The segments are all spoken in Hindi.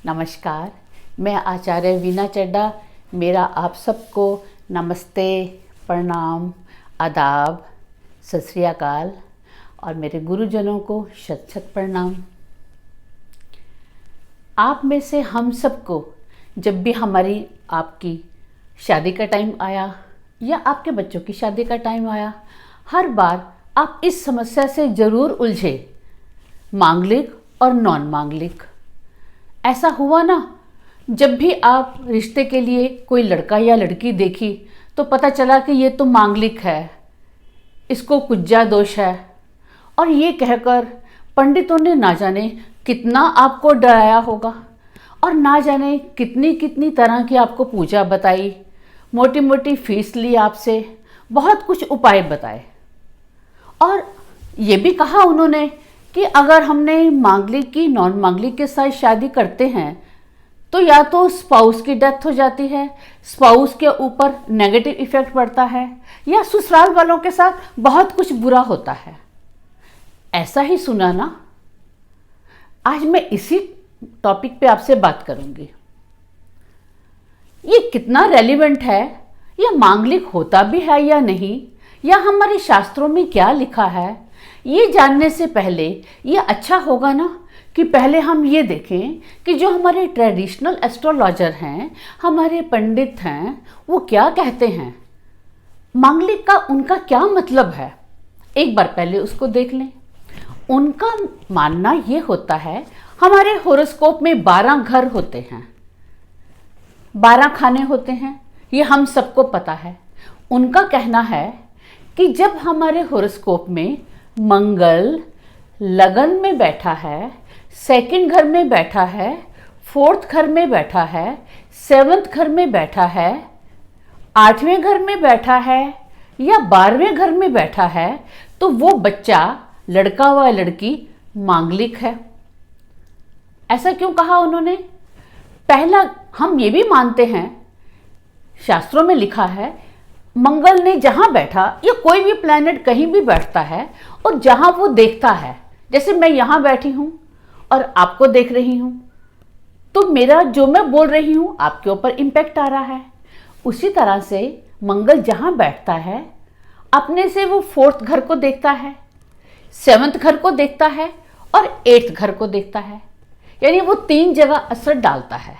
नमस्कार, मैं आचार्य वीना चड्ढा। मेरा आप सबको नमस्ते, प्रणाम, आदाब, सत श्री अकाल और मेरे गुरुजनों को शत शत प्रणाम। आप में से हम सबको जब भी हमारी आपकी शादी का टाइम आया या आपके बच्चों की शादी का टाइम आया, हर बार आप इस समस्या से ज़रूर उलझे, मांगलिक और नॉन मांगलिक। ऐसा हुआ ना, जब भी आप रिश्ते के लिए कोई लड़का या लड़की देखी तो पता चला कि ये तो मांगलिक है, इसको कुज्जा दोष है, और ये कहकर पंडितों ने ना जाने कितना आपको डराया होगा और ना जाने कितनी कितनी तरह की आपको पूजा बताई, मोटी मोटी फीस ली आपसे, बहुत कुछ उपाय बताए। और ये भी कहा उन्होंने कि अगर हमने मांगलिक की नॉन मांगलिक के साथ शादी करते हैं तो या तो स्पाउस की डेथ हो जाती है, स्पाउस के ऊपर नेगेटिव इफेक्ट पड़ता है, या ससुराल वालों के साथ बहुत कुछ बुरा होता है। ऐसा ही सुना ना। आज मैं इसी टॉपिक पे आपसे बात करूंगी। ये कितना रेलिवेंट है, यह मांगलिक होता भी है या नहीं, या हमारे शास्त्रों में क्या लिखा है, ये जानने से पहले ये अच्छा होगा ना कि पहले हम ये देखें कि जो हमारे ट्रेडिशनल एस्ट्रोलॉजर हैं, हमारे पंडित हैं, वो क्या कहते हैं, मांगलिक का उनका क्या मतलब है। एक बार पहले उसको देख लें। उनका मानना ये होता है, हमारे होरोस्कोप में 12 घर होते हैं, 12 खाने होते हैं, ये हम सबको पता है। उनका कहना है कि जब हमारे होरोस्कोप में मंगल लगन में बैठा है, सेकंड घर में बैठा है, फोर्थ घर में बैठा है, सेवंथ घर में बैठा है, 8वें घर में बैठा है या 12वें घर में बैठा है, तो वो बच्चा, लड़का व लड़की मांगलिक है। ऐसा क्यों कहा उन्होंने? पहला, हम ये भी मानते हैं, शास्त्रों में लिखा है, मंगल ने जहां बैठा, या कोई भी प्लैनेट कहीं भी बैठता है और जहां वो देखता है, जैसे मैं यहां बैठी हूं और आपको देख रही हूं, तो मेरा जो मैं बोल रही हूं आपके ऊपर इम्पैक्ट आ रहा है। उसी तरह से मंगल जहां बैठता है, अपने से वो 4th घर को देखता है, 7th घर को देखता है और 8th घर को देखता है। यानी वो 3 जगह असर डालता है,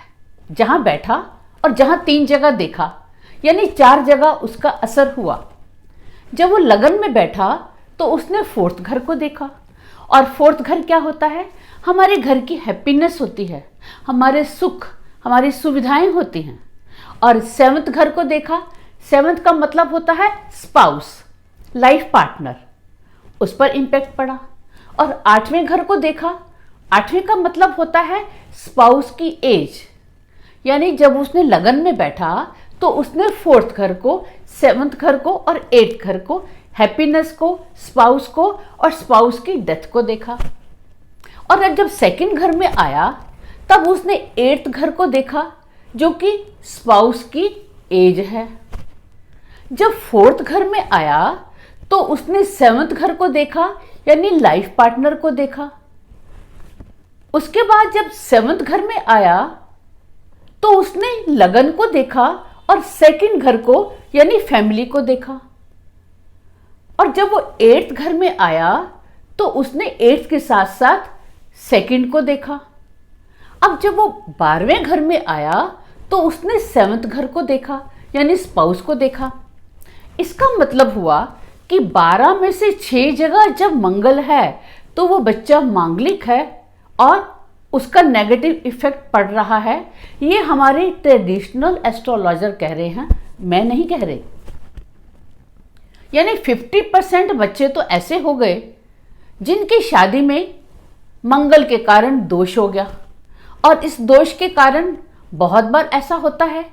जहां बैठा और जहां 3 जगह देखा, यानी 4 जगह उसका असर हुआ। जब वो लगन में बैठा तो उसने 4th घर को देखा, और 4th घर क्या होता है? हमारे घर की हैप्पीनेस होती है, हमारे सुख, हमारी सुविधाएं होती हैं। और 7th घर को देखा, 7th का मतलब होता है स्पाउस, लाइफ पार्टनर, उस पर इम्पैक्ट पड़ा। और 8वें घर को देखा, 8वें का मतलब होता है स्पाउस की एज, यानी जब उसने लगन में बैठा तो उसने 4th घर को, 7th घर को और 8th घर को, हैप्पीनेस को, स्पाउस को और स्पाउस की डेथ को देखा। और जब 2nd घर में आया तब उसने 8th घर को देखा, जो कि स्पाउस की एज है। जब 4th घर में आया तो उसने 7th घर को देखा, यानी लाइफ पार्टनर को देखा। उसके बाद जब 7th घर में आया तो उसने लगन को देखा और 2nd घर को, यानी फैमिली को देखा। और जब वो 8th घर में आया तो उसने 8th के साथ साथ 2nd को देखा। अब जब वो 12वें घर में आया तो उसने 7th घर को देखा, यानी स्पाउस को देखा। इसका मतलब हुआ कि 12 में से 6 जगह जब मंगल है तो वो बच्चा मांगलिक है और उसका नेगेटिव इफेक्ट पड़ रहा है। ये हमारे ट्रेडिशनल एस्ट्रोलॉजर कह रहे हैं, मैं नहीं कह रही। यानी 50% बच्चे तो ऐसे हो गए जिनकी शादी में मंगल के कारण दोष हो गया। और इस दोष के कारण बहुत बार ऐसा होता है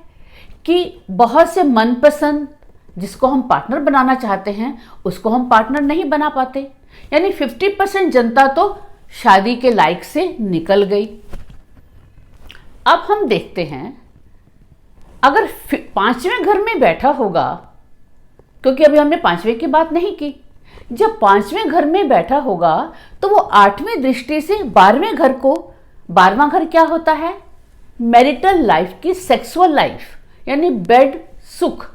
कि बहुत से मनपसंद, जिसको हम पार्टनर बनाना चाहते हैं, उसको हम पार्टनर नहीं बना पाते। यानी 50% जनता तो शादी के लायक से निकल गई। अब हम देखते हैं, अगर 5वें घर में बैठा होगा, क्योंकि अभी हमने 5वें की बात नहीं की, जब 5वें घर में बैठा होगा तो वो 8वीं दृष्टि से 12वें घर को, 12वां घर क्या होता है? मैरिटल लाइफ की सेक्सुअल लाइफ यानी बेड सुख,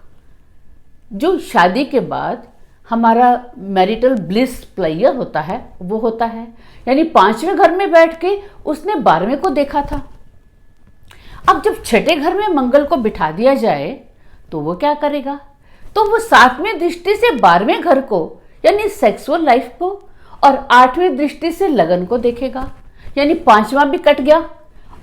जो शादी के बाद हमारा मैरिटल ब्लिस प्लेयर होता है वो होता है। यानी 5वें घर में बैठ के उसने 12वें को देखा था। अब जब छठे घर में मंगल को बिठा दिया जाए तो वो क्या करेगा? तो वो 7वें दृष्टि से 12वें घर को यानी सेक्सुअल लाइफ को और 8वें दृष्टि से लगन को देखेगा। यानी 5वां भी कट गया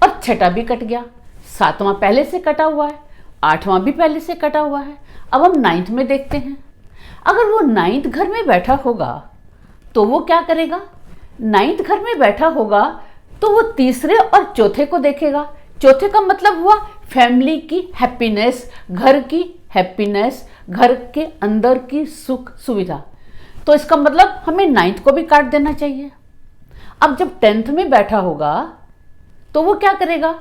और छठा भी कट गया। 7वां पहले से कटा हुआ है, 8वां भी पहले से कटा हुआ है। अब हम 9th में देखते हैं। अगर वो 9th घर में बैठा होगा तो वो क्या करेगा? 9th घर में बैठा होगा तो वो तीसरे और चौथे को देखेगा। चौथे का मतलब हुआ फैमिली की हैप्पीनेस, घर की हैप्पीनेस, घर के अंदर की सुख सुविधा। तो इसका मतलब हमें 9th को भी काट देना चाहिए। अब जब 10th में बैठा होगा तो वो क्या करेगा?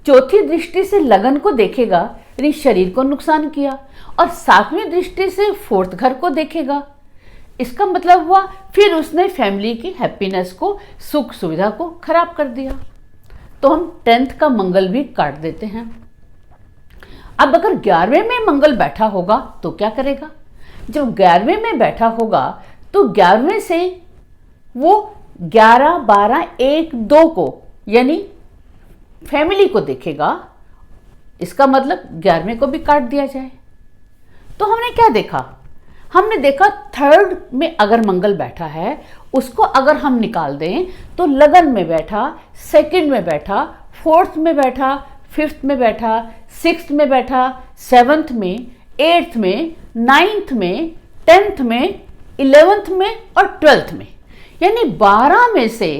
चौथी दृष्टि से लगन को देखेगा, यानी शरीर को नुकसान किया, और 7वीं दृष्टि से 4th घर को देखेगा। इसका मतलब हुआ फिर उसने फैमिली की हैप्पीनेस को, सुख सुविधा को खराब कर दिया। तो हम 10th का मंगल भी काट देते हैं। अब अगर 11वें में मंगल बैठा होगा तो क्या करेगा? जब 11वें में बैठा होगा तो 11वें से वो 11, 12, 1, 2 को यानी फैमिली को देखेगा। इसका मतलब 11वें को भी काट दिया जाए। तो हमने क्या देखा? हमने देखा 3rd में अगर मंगल बैठा है उसको अगर हम निकाल दें तो लगन में बैठा, 2nd में बैठा, 4th में बैठा, 5th में बैठा, 6th में बैठा, 7th में, 8th में, 9th में, 10th में, 11th में और 12th में, यानी 12 में से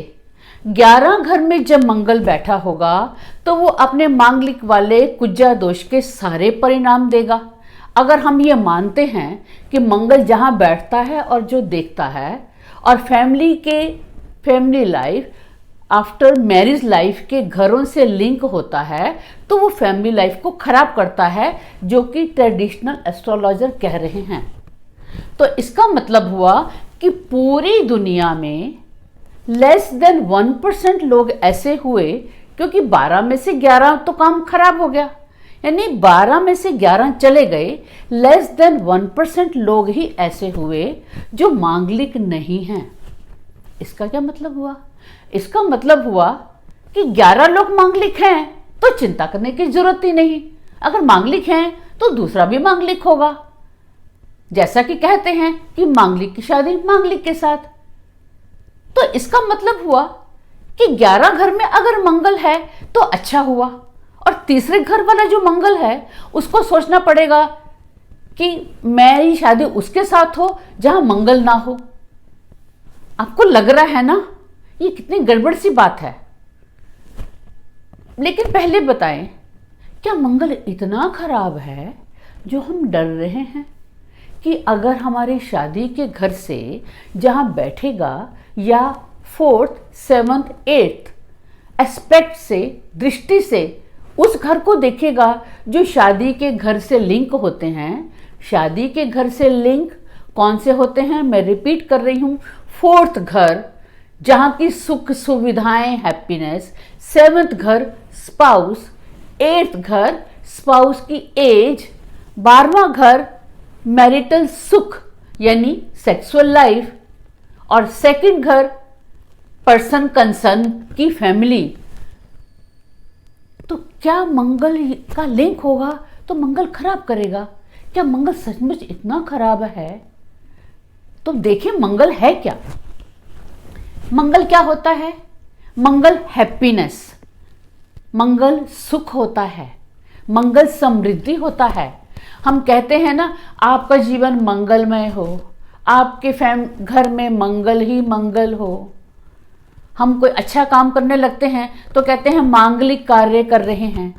11 घर में जब मंगल बैठा होगा तो वो अपने मांगलिक वाले कुजा दोष के सारे परिणाम देगा। अगर हम ये मानते हैं कि मंगल जहाँ बैठता है और जो देखता है और family life after marriage life के घरों से लिंक होता है तो वो फैमिली लाइफ को खराब करता है, जो कि ट्रेडिशनल एस्ट्रोलॉजर कह रहे हैं। तो इसका मतलब हुआ कि पूरी दुनिया में लेस देन 1% लोग ऐसे हुए, क्योंकि 12 में से 11 तो काम खराब हो गया, यानी 12 में से 11 चले गए। लेस देन 1% लोग ही ऐसे हुए जो मांगलिक नहीं हैं। इसका क्या मतलब हुआ? इसका मतलब हुआ कि 11 लोग मांगलिक हैं तो चिंता करने की जरूरत ही नहीं। अगर मांगलिक हैं तो दूसरा भी मांगलिक होगा। जैसा कि कहते हैं कि मांगलिक की शादी मांगलिक के साथ। तो इसका मतलब हुआ कि 11 घर में अगर मंगल है तो अच्छा हुआ, और तीसरे घर वाला जो मंगल है उसको सोचना पड़ेगा कि मेरी शादी उसके साथ हो जहां मंगल ना हो। आपको लग रहा है ना ये कितनी गड़बड़ सी बात है। लेकिन पहले बताएं, क्या मंगल इतना खराब है जो हम डर रहे हैं कि अगर हमारी शादी के घर से जहां बैठेगा या 4th, 7th, 8th एस्पेक्ट से, दृष्टि से उस घर को देखेगा जो शादी के घर से लिंक होते हैं। शादी के घर से लिंक कौन से होते हैं? मैं रिपीट कर रही हूं, 4th घर जहां की सुख सुविधाएं, हैप्पीनेस, 7th घर स्पाउस, 8th घर स्पाउस की एज, 12वां घर मैरिटल सुख यानी सेक्सुअल लाइफ, और 2nd घर पर्सन कंसर्न की फैमिली। तो क्या मंगल का लिंक होगा तो मंगल खराब करेगा? क्या मंगल सचमुच इतना खराब है? तो देखिए मंगल है क्या। मंगल क्या होता है? मंगल हैप्पीनेस, मंगल सुख होता है, मंगल समृद्धि होता है। हम कहते हैं ना, आपका जीवन मंगलमय हो, आपके घर में मंगल ही मंगल हो। हम कोई अच्छा काम करने लगते हैं तो कहते हैं मांगलिक कार्य कर रहे हैं।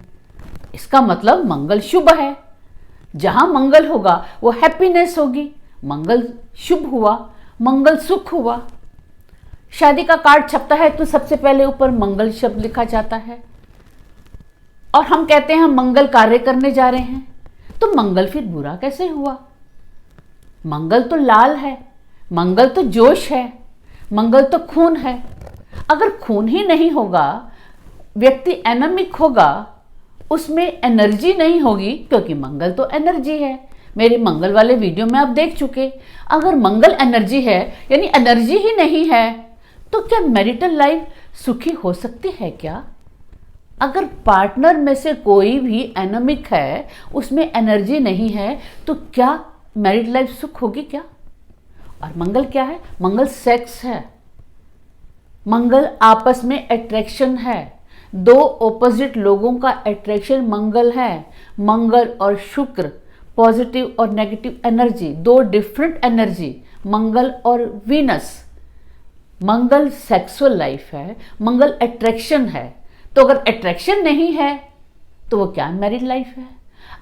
इसका मतलब मंगल शुभ है। जहां मंगल होगा वो हैप्पीनेस होगी। मंगल शुभ हुआ, मंगल सुख हुआ। शादी का कार्ड छपता है तो सबसे पहले ऊपर मंगल शब्द लिखा जाता है, और हम कहते हैं हम मंगल कार्य करने जा रहे हैं। तो मंगल फिर बुरा कैसे हुआ? मंगल तो लाल है, मंगल तो जोश है, मंगल तो खून है। अगर खून ही नहीं होगा, व्यक्ति एनेमिक होगा, उसमें एनर्जी नहीं होगी, क्योंकि मंगल तो एनर्जी है। मेरे मंगल वाले वीडियो में आप देख चुके। अगर मंगल एनर्जी है यानी एनर्जी ही नहीं है, तो क्या मैरिटल लाइफ सुखी हो सकती है क्या? अगर पार्टनर में से कोई भी एनमिक है, उसमें एनर्जी नहीं है, तो क्या मैरिड लाइफ सुख होगी क्या? और मंगल क्या है? मंगल सेक्स है। मंगल आपस में अट्रैक्शन है। दो ऑपोजिट लोगों का अट्रैक्शन मंगल है। मंगल और शुक्र, पॉजिटिव और नेगेटिव एनर्जी, दो डिफरेंट एनर्जी, मंगल और वीनस। मंगल सेक्सुअल लाइफ है, मंगल अट्रैक्शन है। तो अगर अट्रैक्शन नहीं है तो वो क्या मैरिड लाइफ है?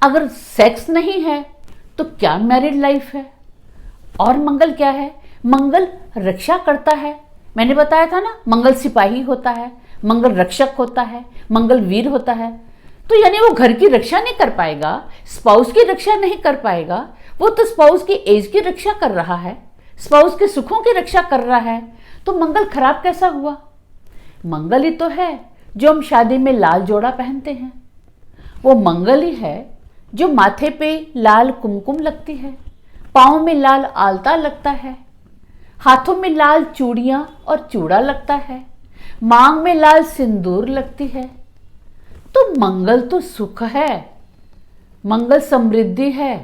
अगर सेक्स नहीं है तो क्या मैरिड लाइफ है? और मंगल क्या है? मंगल रक्षा करता है। मैंने बताया था ना, मंगल सिपाही होता है, मंगल रक्षक होता है, मंगल वीर होता है। तो यानी वो घर की रक्षा नहीं कर पाएगा, स्पाउस की रक्षा नहीं कर पाएगा। वो तो स्पाउस की एज की रक्षा कर रहा है, स्पाउस के सुखों की रक्षा कर रहा है। तो मंगल खराब कैसा हुआ? मंगल ही तो है जो हम शादी में लाल जोड़ा पहनते हैं। वो मंगल ही है जो माथे पे लाल कुमकुम लगती है, पाँव में लाल आलता लगता है, हाथों में लाल चूड़ियां और चूड़ा लगता है, मांग में लाल सिंदूर लगती है। तो मंगल तो सुख है, मंगल समृद्धि है,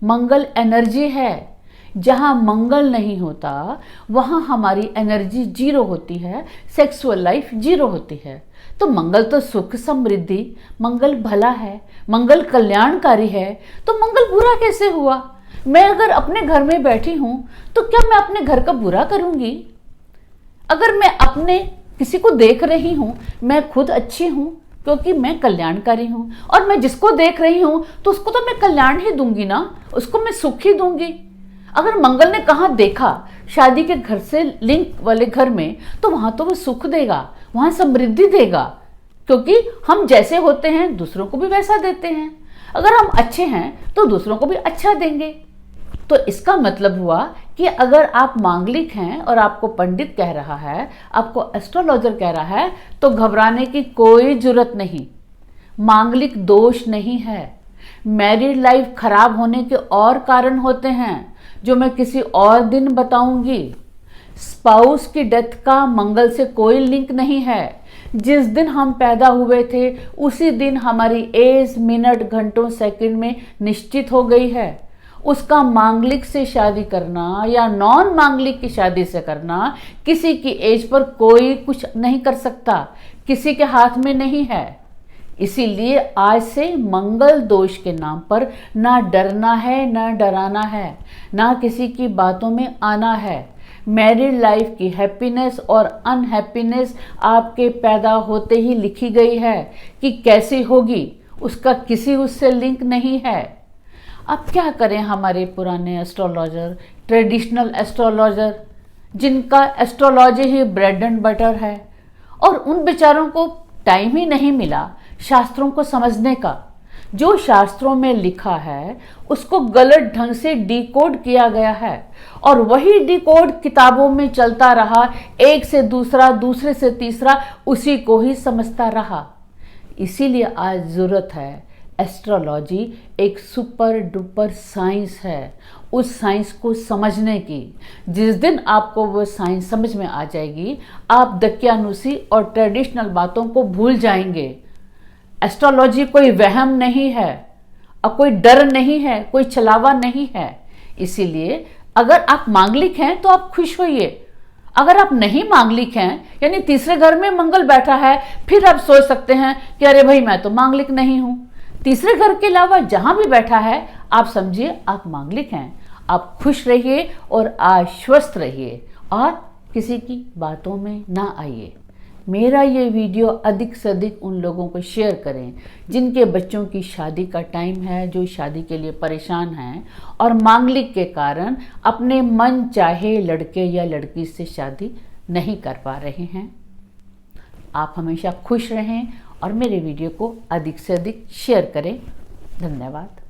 मंगल एनर्जी है। जहां मंगल नहीं होता वहां हमारी एनर्जी जीरो होती है, सेक्सुअल लाइफ जीरो होती है। तो मंगल तो सुख समृद्धि, मंगल भला है, मंगल कल्याणकारी है। तो मंगल बुरा कैसे हुआ? मैं अगर अपने घर में बैठी हूं तो क्या मैं अपने घर का बुरा करूंगी? अगर मैं अपने किसी को देख रही हूं, मैं खुद अच्छी हूं क्योंकि मैं कल्याणकारी हूं, और मैं जिसको देख रही हूं तो उसको तो मैं कल्याण ही दूंगी ना, उसको मैं सुख ही दूंगी। अगर मंगल ने कहाँ देखा शादी के घर से लिंक वाले घर में, तो वहां तो वो सुख देगा, वहां समृद्धि देगा, क्योंकि हम जैसे होते हैं दूसरों को भी वैसा देते हैं। अगर हम अच्छे हैं तो दूसरों को भी अच्छा देंगे। तो इसका मतलब हुआ कि अगर आप मांगलिक हैं और आपको पंडित कह रहा है, आपको एस्ट्रोलॉजर कह रहा है, तो घबराने की कोई जरूरत नहीं। मांगलिक दोष नहीं है। मैरिड लाइफ खराब होने के और कारण होते हैं जो मैं किसी और दिन बताऊंगी। स्पाउस की डेथ का मंगल से कोई लिंक नहीं है। जिस दिन हम पैदा हुए थे उसी दिन हमारी एज मिनट घंटों सेकंड में निश्चित हो गई है। उसका मांगलिक से शादी करना या नॉन मांगलिक की शादी से करना, किसी की एज पर कोई कुछ नहीं कर सकता, किसी के हाथ में नहीं है। इसीलिए आज से मंगल दोष के नाम पर ना डरना है, ना डराना है, ना किसी की बातों में आना है। मैरिड लाइफ की हैप्पीनेस और अनहैप्पीनेस आपके पैदा होते ही लिखी गई है कि कैसी होगी, उसका किसी उससे लिंक नहीं है। अब क्या करें हमारे पुराने एस्ट्रोलॉजर, ट्रेडिशनल एस्ट्रोलॉजर, जिनका astrology he bread and butter है, और उन बेचारों को टाइम ही नहीं मिला शास्त्रों को समझने का। जो शास्त्रों में लिखा है उसको गलत ढंग से डिकोड किया गया है, और वही डिकोड किताबों में चलता रहा, एक से दूसरा, दूसरे से तीसरा, उसी को ही समझता रहा। इसीलिए आज जरूरत है, एस्ट्रोलॉजी एक सुपर डुपर साइंस है, उस साइंस को समझने की। जिस दिन आपको वो साइंस समझ में आ जाएगी, आप दकियानुसी और ट्रेडिशनल बातों को भूल जाएंगे। एस्ट्रोलॉजी कोई वहम नहीं है और कोई डर नहीं है, कोई छलावा नहीं है। इसीलिए अगर आप मांगलिक हैं तो आप खुश होइए। अगर आप नहीं मांगलिक हैं, यानी तीसरे घर में मंगल बैठा है, फिर आप सोच सकते हैं कि अरे भाई मैं तो मांगलिक नहीं हूं। तीसरे घर के अलावा जहां भी बैठा है, आप समझिए आप मांगलिक हैं। आप खुश रहिए और आश्वस्त रहिए और किसी की बातों में ना आइए। मेरा ये वीडियो अधिक से अधिक उन लोगों को शेयर करें जिनके बच्चों की शादी का टाइम है, जो शादी के लिए परेशान हैं और मांगलिक के कारण अपने मन चाहे लड़के या लड़की से शादी नहीं कर पा रहे हैं। आप हमेशा खुश रहें और मेरे वीडियो को अधिक से अधिक शेयर करें। धन्यवाद।